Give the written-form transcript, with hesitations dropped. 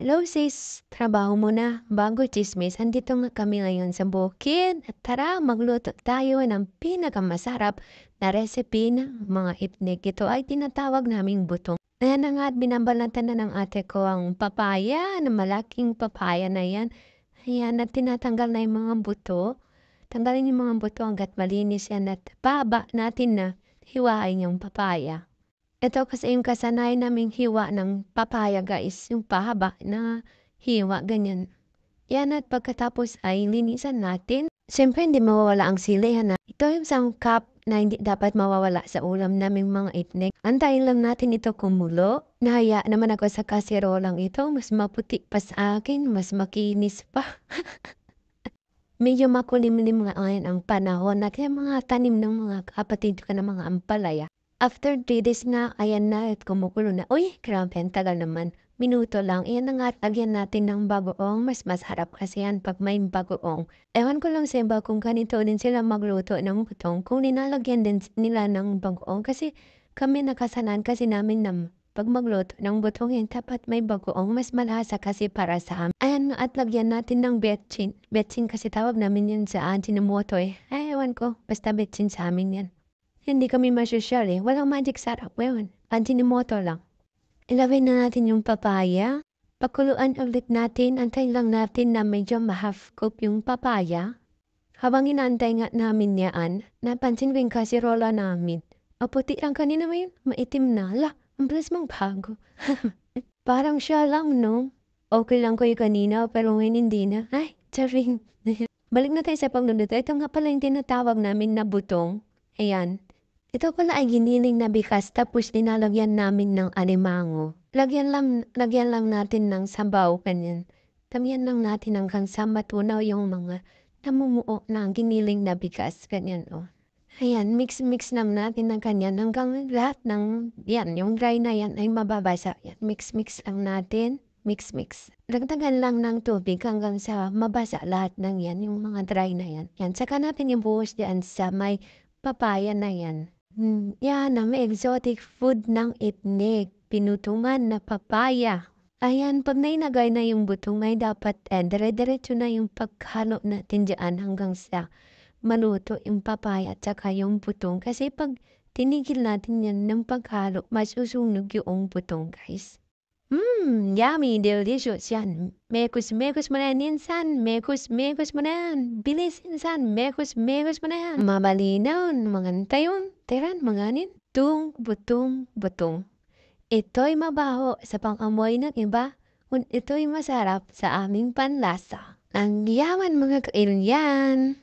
Hello sis, trabaho mo na bago tsismis. Andito nga kami ngayon sa bukid at tara magluto tayo ng pinakamasarap na recipe ng mga itnik. Ito ay tinatawag naming butong. Ayan na nga at binabalatan na ng ate ko ang papaya, na malaking papaya na yan. Ayan at tinatanggal na yung mga buto. Tanggalin yung mga buto hanggat malinis yan at baba natin na hiwain yung papaya. Ito kasi yung kasanayan naming hiwa ng papaya guys, yung pahaba na hiwa, ganyan. Yan at pagkatapos ay linisan natin. Siyempre hindi mawawala ang sili, ito yung sangkap na hindi dapat mawawala sa ulam naming mga itnik. Antayin lang natin ito kumulo. Nahaya naman ako sa kaserolang ito, mas maputi pa sa akin, mas makinis pa. Medyo makulimlim nga ngayon ang panahon at yung mga tanim ng mga kapatid ko na mga ampalaya. After 3 days nga, ayan na at kumukulo na. Uy, grabe, ang tagal naman. Minuto lang. Iyan na nga at lagyan natin ng bagoong. Mas masarap kasi yan pag may bagoong. Ewan ko lang sa iba kung ganito din sila magluto ng butong. Kung ninalagyan din nila ng bagoong. Kasi kami nakasanan kasi namin na pag magluto ng butong yan, dapat may bagoong. Mas malasa kasi para sa amin. Ayan nga at lagyan natin ng betchin. Betchin kasi tawag namin yan sa Ajinomoto eh. Ay, ewan ko. Basta betchin sa amin yan. Hindi kami masosyal eh. Walang magic sarap. Ngayon, Ajinomoto lang. Ilagay na natin yung papaya. Pakuluan ulit natin. Antayin lang natin na medyo ma-half cook yung papaya. Habang inaantay nga namin yan, napansin ko yung kasirola namin. O puti lang kanina mo yun. Maitim na. La, ang bilis mong bago. Parang siya lang, no? Okay lang ko yung kanina, pero ngayon hindi na. Ay, charing. Balik na tayo sa pagluluto. Ito nga pala yung tinatawag namin na butong. Ayan. Ito pala ay giniling na bigas tapos linalagyan namin ng alimango. Lagyan lang natin ng sabaw, ganyan. Tamihan lang natin hanggang sa matunaw yung mga namumuo na giniling na bigas, ganyan o. Ayan, mix lang natin ng kanyan hanggang lahat ng, yan, yung dry na yan ay mababasa. Yan, mix lang natin. Mix. Dagdagan lang ng tubig hanggang sa mabasa lahat ng yan, yung mga dry na yan. Yan, saka natin ibuhos diyan sa may papaya na yan. Yan ang exotic food ng itnik, pinutungan na papaya. Ayan, pag nainagay na yung butong ay dapat dire-diretso na yung paghalo natin dyan hanggang sa maluto yung papaya at saka yung butong. Kasi pag tinigil natin yan ng paghalo, masusunog yung butong guys. Yummy, delicious yan. Mekos mo na yan, insan. Mekos mo na yan. Bilis, insan. Mekos mo na yan. Mabalinaw, mga tayon. Teran, mga anin. Butong. Ito'y mabaho sa pang-amoy ng iba. Ito'y masarap sa aming panlasa. Ang yaman mga kailyan.